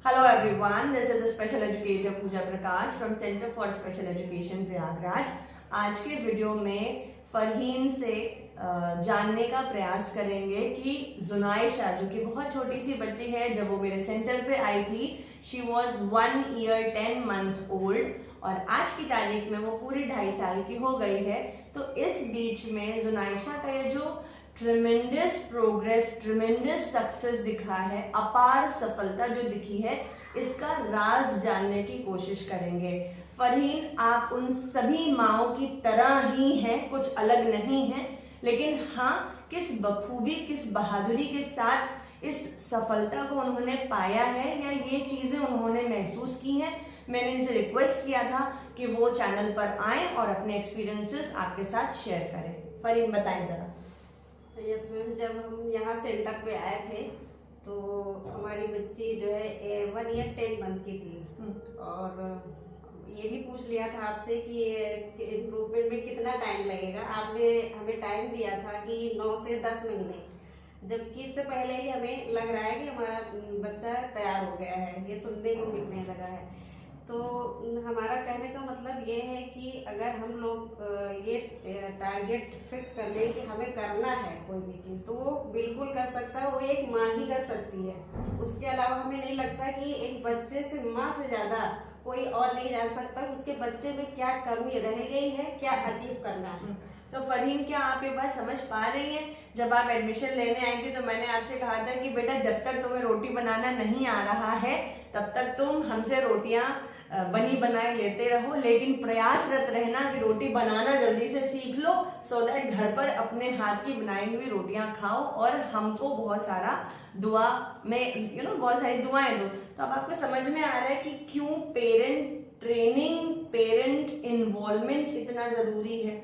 Hello everyone, this is a special educator Pooja Prakash from Center for Special Education Prayagraj. आज के video में फरहीन से जानने का प्रयास करेंगे कि जुनाइशा जो कि बहुत छोटी सी बच्ची है, जब वो मेरे सेंटर पे आई थी she was 1 year 10 month old और आज की तारीख में वो पूरी 2.5 साल की हो गई है। तो इस बीच में जुनाइशा का ये जो ट्रिमेंडस प्रोग्रेस, ट्रिमेंडस सक्सेस दिखा है, अपार सफलता जो दिखी है, इसका राज जानने की कोशिश करेंगे। फरहीन, आप उन सभी माओं की तरह ही हैं, कुछ अलग नहीं हैं, लेकिन हाँ, किस बखूबी, किस बहादुरी के साथ इस सफलता को उन्होंने पाया है या ये चीजें उन्होंने महसूस की हैं। मैंने इनसे रिक्वेस्ट किया था कि वो चैनल पर आएं और अपने एक्सपीरियंसेस आपके साथ शेयर करें। फरहीन, बताएं जरा। यस मैम, जब हम यहाँ सेंटर पे आए थे तो हमारी बच्ची जो है 1 year 10 month की थी और ये भी पूछ लिया था आपसे कि इम्प्रूवमेंट में कितना टाइम लगेगा। आपने हमें टाइम दिया था कि 9 से 10 महीने, जबकि इससे पहले ही हमें लग रहा है कि हमारा बच्चा तैयार हो गया है, ये सुनने को मिलने लगा है। तो हमारा कहने का मतलब ये है कि अगर हम लोग ये टारगेट फिक्स कर लें कि हमें करना है कोई भी चीज़, तो वो बिल्कुल कर सकता है, वो एक माँ ही कर सकती है। उसके अलावा हमें नहीं लगता कि एक बच्चे से, माँ से ज़्यादा कोई और नहीं जान सकता उसके बच्चे में क्या कमी रह गई है, क्या अचीव करना है। तो फरहीन, क्या आप ये बात समझ पा रही हैं? जब आप एडमिशन लेने आई थी तो मैंने आपसे कहा था कि बेटा, जब तक तुम्हें रोटी बनाना नहीं आ रहा है तब तक तुम हमसे रोटियां बनी बनाए लेते रहो, लेकिन प्रयासरत रहना कि रोटी बनाना जल्दी से सीख लो, सो दैट घर पर अपने हाथ की बनाई हुई रोटियां खाओ और हमको बहुत सारा दुआ में बहुत सारी दुआएं दो। तो अब आपको समझ में आ रहा है कि क्यों पेरेंट ट्रेनिंग, पेरेंट इन्वॉल्वमेंट इतना जरूरी है।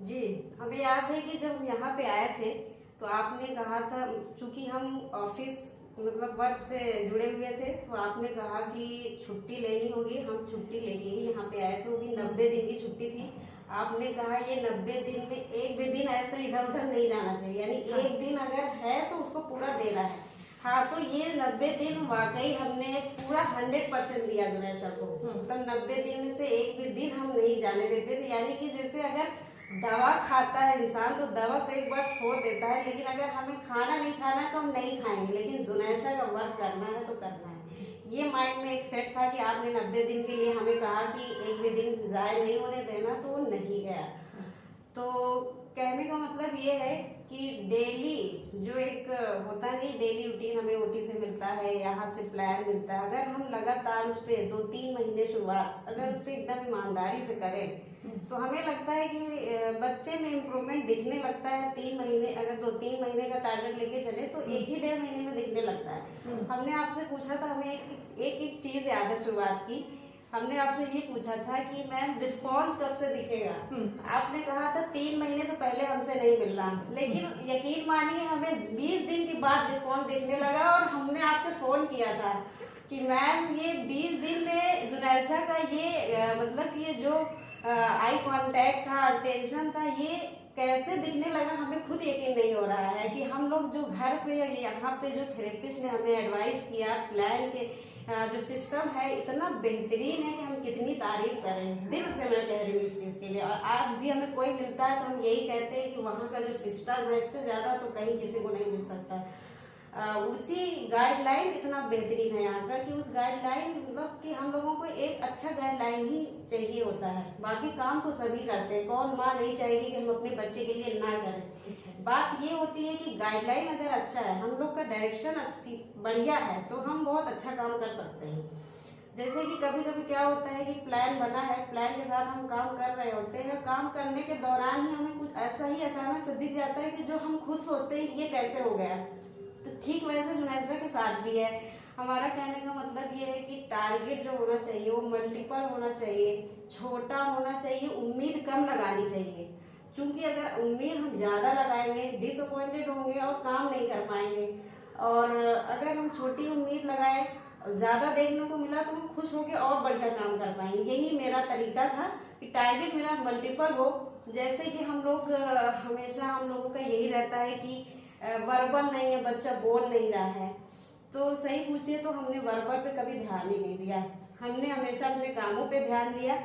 जी, हमें याद है कि जब हम यहाँ पे आए थे तो आपने कहा था, चूंकि हम ऑफिस मतलब वर्क से जुड़े हुए थे, तो आपने कहा कि छुट्टी लेनी होगी, हम छुट्टी लेके ही यहाँ पे आए थे। वो भी 90 दिन की छुट्टी थी। आपने कहा ये 90 दिन में एक भी दिन ऐसे इधर उधर नहीं जाना चाहिए, यानी एक दिन अगर है तो उसको पूरा देना है। हाँ, तो ये 90 दिन वाकई हमने पूरा 100% दिया जुनैशा को। मतलब 90 दिन में से एक भी दिन हम नहीं जाने देते थे। यानी कि जैसे अगर दवा खाता है इंसान तो दवा तो एक बार छोड़ देता है, लेकिन अगर हमें खाना नहीं खाना है तो हम नहीं खाएंगे, लेकिन जुनैशा का वर्क करना है तो करना है। ये माइंड में एक सेट था कि आपने 90 दिन के लिए हमें कहा कि एक भी दिन जाया नहीं होने देना, तो वो नहीं गया। तो कहने का मतलब ये है कि डेली जो एक होता नहीं, डेली रूटीन हमें ओटी से मिलता है, यहाँ से प्लान मिलता है, अगर हम लगातार उस पर 2-3 महीने शुरुआत अगर उस पर एकदम ईमानदारी से करें तो हमें लगता है कि बच्चे में इम्प्रूवमेंट दिखने लगता है। 3 महीने, अगर 2-3 महीने का टारगेट लेके चले तो 1 ही 1.5 महीने में दिखने लगता है। हमने आपसे पूछा था, हमें एक चीज याद है शुरुआत की, हमने आपसे ये पूछा था कि मैम रिस्पॉन्स कब से दिखेगा। आपने कहा था 3 महीने से पहले हमसे नहीं मिल रहा, लेकिन यकीन मानिए हमें 20 दिन के बाद रिस्पॉन्स दिखने लगा और हमने आपसे फोन किया था कि मैम ये 20 दिन में जुनैशा का ये मतलब कि ये जो आई कांटेक्ट था, अटेंशन था, ये कैसे दिखने लगा, हमें खुद यकीन नहीं हो रहा है कि हम लोग जो घर पे यहाँ पे जो थेरेपिस्ट ने हमें एडवाइस किया, प्लान के जो सिस्टम है इतना बेहतरीन है कि हम कितनी तारीफ करें। दिल से मैं कह रही हूँ इस चीज़ के लिए। और आज भी हमें कोई मिलता है तो हम यही कहते हैं कि वहाँ का जो सिस्टम है इससे ज़्यादा तो कहीं किसी को नहीं मिल सकता। उसी गाइडलाइन इतना बेहतरीन है यहाँ का कि उस गाइडलाइन मतलब कि हम लोगों को एक अच्छा गाइडलाइन ही चाहिए होता है, बाकी काम तो सभी करते हैं। कौन माँ नहीं चाहेगी कि हम अपने बच्चे के लिए ना करें। बात ये होती है कि गाइडलाइन अगर अच्छा है, हम लोग का डायरेक्शन अच्छी बढ़िया है, तो हम बहुत अच्छा काम कर सकते हैं। जैसे कि कभी कभी क्या होता है कि प्लान बना है, प्लान के साथ हम काम कर रहे होते हैं, काम करने के दौरान ही हमें कुछ ऐसा ही अचानक से दिख जाता है कि जो हम खुद सोचते हैं ये कैसे हो गया। तो ठीक वैसे जुनैशा के साथ भी है। हमारा कहने का मतलब ये है कि टारगेट जो होना चाहिए वो मल्टीपल होना चाहिए, छोटा होना चाहिए, उम्मीद कम लगानी चाहिए। क्योंकि अगर उम्मीद हम ज़्यादा लगाएंगे डिसअपॉइंटेड होंगे और काम नहीं कर पाएंगे, और अगर हम छोटी उम्मीद लगाएं, ज़्यादा देखने को मिला तो हम खुश होकर और बढ़िया काम कर पाएंगे। यही मेरा तरीका था कि टारगेट मेरा मल्टीपल हो। जैसे कि हम लोग हमेशा हम लोगों का यही रहता है कि वर्बल नहीं है, बच्चा बोल नहीं रहा है, तो सही पूछे तो हमने वर्कर पे कभी ध्यान ही नहीं दिया, हमने हमेशा अपने कामों पे ध्यान दिया।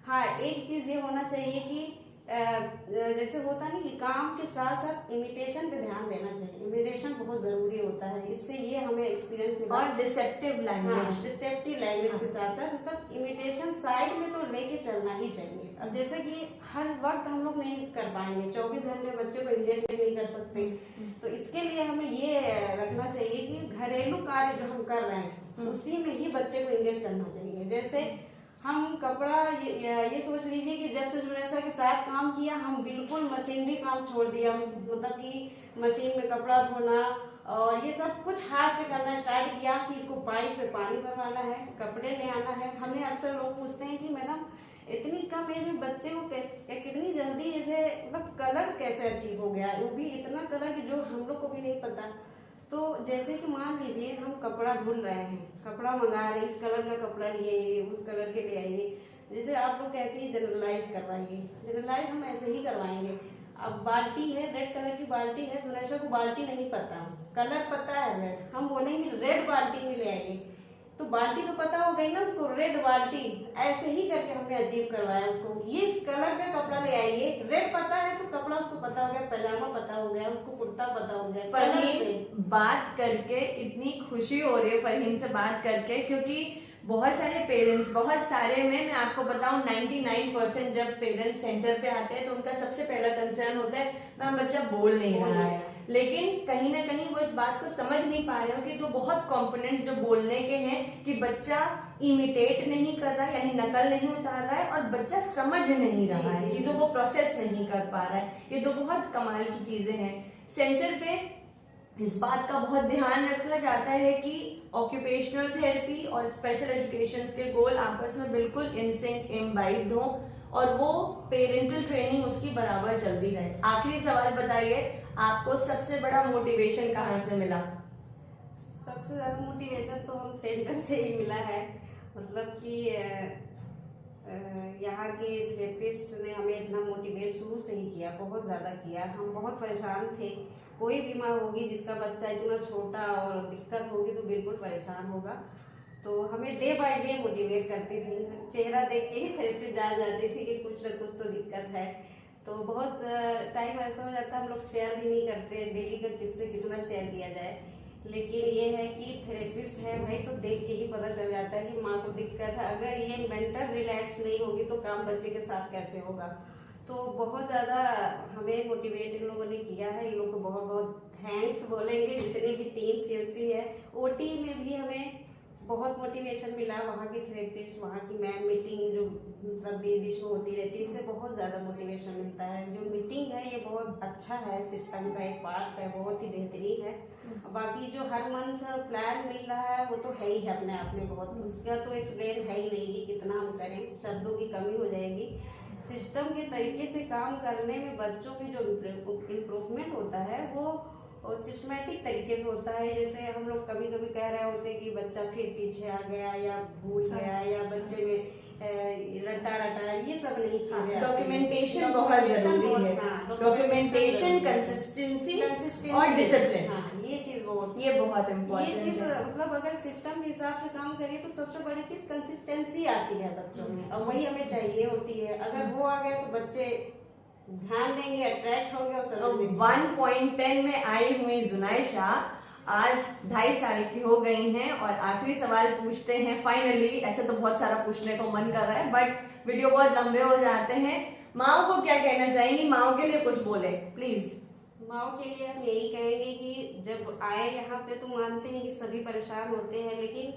हाँ, एक चीज ये होना चाहिए कि जैसे होता नहीं कि काम के साथ साथ इमिटेशन पे ध्यान देना चाहिए। इमिटेशन बहुत जरूरी होता है, इससे ये हमें एक्सपीरियंस मिला। और डिसेप्टिव लैंग्वेज, डिसेप्टिव लैंग्वेज के साथ साथ मतलब इमिटेशन साइड में तो लेके चलना ही चाहिए। अब जैसे कि हर वक्त हम लोग नहीं कर पाएंगे, 24 घंटे बच्चे को इंगेज नहीं कर सकते, तो इसके लिए हमें ये रखना चाहिए कि घरेलू कार्य जो हम कर रहे हैं उसी में ही बच्चे को इंगेज करना चाहिए। जैसे हम कपड़ा ये सोच लीजिए कि जब से जुनेसा के साथ काम किया हम बिल्कुल मशीनरी काम छोड़ दिया, मतलब कि मशीन में कपड़ा धोना और ये सब कुछ हाथ से करना स्टार्ट किया कि इसको पाइप से पानी भरवाना है, कपड़े ले आना है। हमें अक्सर लोग पूछते हैं कि मैडम इतनी कम एज में बच्चे को कितनी जल्दी जैसे मतलब कलर कैसे अचीव हो गया, वो भी इतना कलर कि जो हम लोग को भी नहीं पता। तो जैसे कि मान लीजिए हम कपड़ा धुल रहे हैं, कपड़ा मंगा रहे हैं, इस कलर का कपड़ा लिए, उस कलर के ले आइए। जैसे आप लोग कहते हैं जनरलाइज करवाइए, जनरलाइज हम ऐसे ही करवाएंगे। अब बाल्टी है, रेड कलर की बाल्टी है, सुनेशा को बाल्टी नहीं पता, कलर पता है रेड, हम बोलेंगे रेड बाल्टी में ले आइए, तो बाल्टी तो पता हो गई ना उसको, रेड बाल्टी। ऐसे ही करके हमने अचीव करवाया उसको, ये कलर का कपड़ा ले आइए, रेड पता है तो कपड़ा उसको पता हो गया, पैजामा पता हो गया, उसको कुर्ता पता हो गया। फरहीन बात करके इतनी खुशी हो रही है फरहीन से बात करके, क्योंकि बहुत सारे पेरेंट्स, बहुत सारे में मैं आपको बताऊं 99% जब पेरेंट्स सेंटर पे आते हैं तो उनका सबसे पहला कंसर्न होता है मैम बच्चा बोल नहीं रहा है, लेकिन कहीं ना कहीं वो इस बात को समझ नहीं पा रहे हो कि तो बहुत कंपोनेंट्स जो बोलने के हैं कि बच्चा इमिटेट नहीं कर रहा है, यानी नकल नहीं उतार रहा है, और बच्चा समझ नहीं रहा है, चीजों को प्रोसेस नहीं कर पा रहा है। ये तो बहुत कमाल की चीजें हैं। सेंटर पे इस बात का बहुत ध्यान रखा जाता है कि ऑक्यूपेशनल थेरेपी और स्पेशल एजुकेशन के गोल आपस में बिल्कुल इन सिंक, इम्बाइब्ड हो, और वो पेरेंटल ट्रेनिंग उसकी बराबर चलती रहे। आखिरी सवाल बताइए, आपको सबसे बड़ा मोटिवेशन कहाँ से मिला? सबसे ज्यादा मोटिवेशन तो हम सेंटर से ही मिला है, मतलब कि यहाँ के थेरेपिस्ट ने हमें इतना मोटिवेट शुरू से ही किया, बहुत ज़्यादा किया। हम बहुत परेशान थे, कोई भी माँ होगी जिसका बच्चा इतना छोटा और दिक्कत होगी तो बिल्कुल परेशान होगा, तो हमें डे बाय डे मोटिवेट करती थी। चेहरा देख के ही थेरेपी जान जाती थी कि कुछ न कुछ तो दिक्कत है। तो बहुत टाइम ऐसा हो जाता है हम लोग शेयर भी नहीं करते, डेली का किससे कितना शेयर किया जाए, लेकिन ये है कि थेरेपिस्ट है भाई तो देख के ही पता चल जाता है कि माँ को दिक्कत है। अगर ये मेंटल रिलैक्स नहीं होगी तो काम बच्चे के साथ कैसे होगा। तो बहुत ज़्यादा हमें मोटिवेट इन लोगों ने किया है, इन लोगों को बहुत बहुत थैंक्स बोलेंगे, जितनी भी टीम सीएससी है। ओटी में भी हमें बहुत मोटिवेशन मिला, वहाँ की थेरेपिस्ट, वहाँ की मैम मीटिंग जो मतलब बीच में होती रहती है, इससे बहुत ज़्यादा मोटिवेशन मिलता है। जो मीटिंग है ये बहुत अच्छा है, सिस्टम का एक पार्ट है, बहुत ही बेहतरीन है। बाकी जो हर मंथ प्लान मिल रहा है वो तो है ही है अपने आप में बहुत, उसका तो एक्सप्लेन है ही नहीं कि कितना हम करें, शब्दों की कमी हो जाएगी। सिस्टम के तरीके से काम करने में बच्चों में जो इम्प्रूवमेंट होता है वो सिस्टमैटिक तरीके से होता है। जैसे हम लोग कभी कभी कह रहे होते हैं कि बच्चा फिर पीछे आ गया या भूल गया या बच्चे में रटा रटा, ये सब नहीं चीजें। डॉक्यूमेंटेशन बहुत जरूरी है, डॉक्यूमेंटेशन, कंसिस्टेंसी और डिसिप्लिन, हाँ ये चीज बहुत इम्पोर्टेंट। ये चीज मतलब अगर सिस्टम के हिसाब से काम करिए तो सबसे बड़ी चीज कंसिस्टेंसी आती है बच्चों में, और वही हमें चाहिए होती है। अगर वो आ गए तो बच्चे ध्यान देंगे, अट्रैक्ट होंगे और 1.10 में आई हुई जुनैशा आज 2.5 साल की हो गई हैं, और आखिरी सवाल पूछते हैं फाइनली। ऐसे तो बहुत सारा पूछने को मन कर रहा है बट वीडियो बहुत लंबे हो जाते हैं। माओ को क्या कहना चाहेंगी? माओ के लिए कुछ बोले प्लीज। माओ के लिए हम यही कहेंगे कि जब आए यहाँ पे तो मानते हैं कि सभी परेशान होते हैं, लेकिन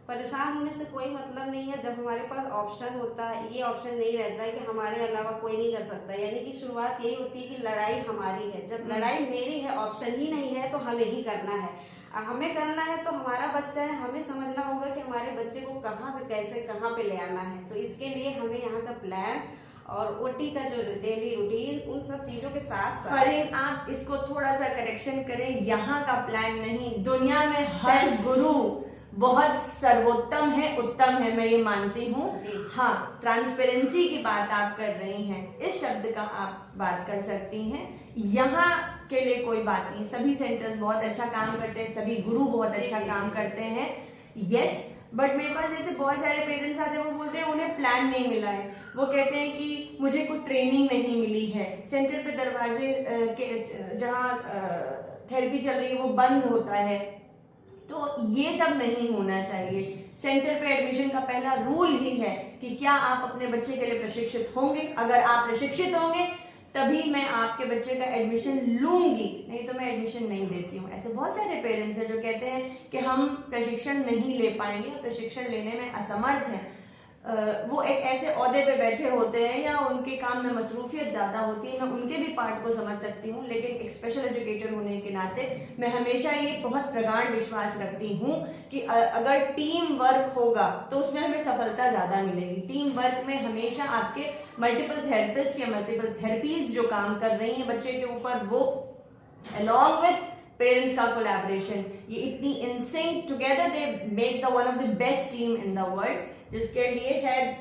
परेशान होने से कोई मतलब नहीं है। जब हमारे पास ऑप्शन होता है, ये ऑप्शन नहीं रहता है कि हमारे अलावा कोई नहीं कर सकता, यानी कि शुरुआत यही होती है कि लड़ाई हमारी है। जब लड़ाई मेरी है, ऑप्शन ही नहीं है, तो हमें ही करना है। हमें करना है तो हमारा बच्चा है, हमें समझना होगा कि हमारे बच्चे को कहाँ से कैसे कहाँ पे ले आना है। तो इसके लिए हमें यहाँ का प्लान और ओटी का जो डेली रूटीन, उन सब चीजों के साथ फरहीन आप इसको थोड़ा सा करेक्शन करें, यहाँ का प्लान नहीं, दुनिया में हर गुरु बहुत सर्वोत्तम है, उत्तम है, मैं ये मानती हूँ। हाँ, ट्रांसपेरेंसी की बात आप कर रही हैं, इस शब्द का आप बात कर सकती हैं। यहाँ के लिए कोई बात नहीं, सभी सेंटर्स बहुत अच्छा काम करते हैं, सभी गुरु बहुत अच्छा काम करते हैं, यस। बट मेरे पास जैसे बहुत सारे पेरेंट्स आते हैं, वो बोलते हैं उन्हें प्लान नहीं मिला है, वो कहते हैं कि मुझे कोई ट्रेनिंग नहीं मिली है, सेंटर पे दरवाजे जहाँ थेरेपी चल रही है वो बंद होता है। तो ये सब नहीं होना चाहिए। सेंटर पे एडमिशन का पहला रूल ही है कि क्या आप अपने बच्चे के लिए प्रशिक्षित होंगे। अगर आप प्रशिक्षित होंगे तभी मैं आपके बच्चे का एडमिशन लूंगी, नहीं तो मैं एडमिशन नहीं देती हूँ। ऐसे बहुत सारे पेरेंट्स हैं जो कहते हैं कि हम प्रशिक्षण नहीं ले पाएंगे, प्रशिक्षण लेने में असमर्थ हैं। वो एक ऐसे ओहदे पे बैठे होते हैं या उनके काम में मसरूफियत ज्यादा होती है, मैं उनके भी पार्ट को समझ सकती हूँ, लेकिन एक स्पेशल एजुकेटर होने के नाते मैं हमेशा ये बहुत प्रगाढ़ विश्वास रखती हूँ कि अगर टीम वर्क होगा तो उसमें हमें सफलता ज्यादा मिलेगी। टीम वर्क में हमेशा आपके मल्टीपल थेरेपिस्ट या मल्टीपल थेरेपीज जो काम कर रही हैं बच्चे के ऊपर, वो अलॉन्ग विथ पेरेंट्स का कोलैबोरेशन, ये इतनी in sync together they make the one of the best team in the world, जिसके लिए शायद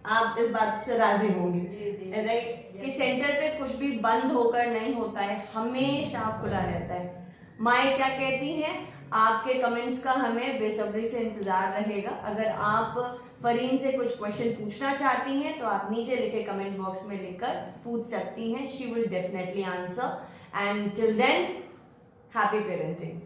आप इस बात से राजी होंगे, राइट? कि सेंटर पे कुछ भी बंद होकर नहीं होता है, हमेशा खुला रहता है। माए क्या कहती हैं, आपके कमेंट्स का हमें बेसब्री से इंतजार रहेगा। अगर आप फरहीन से कुछ क्वेश्चन पूछना चाहती हैं तो आप नीचे लिखे कमेंट बॉक्स में लिखकर पूछ सकती हैं, she will definitely answer. And till then, happy parenting.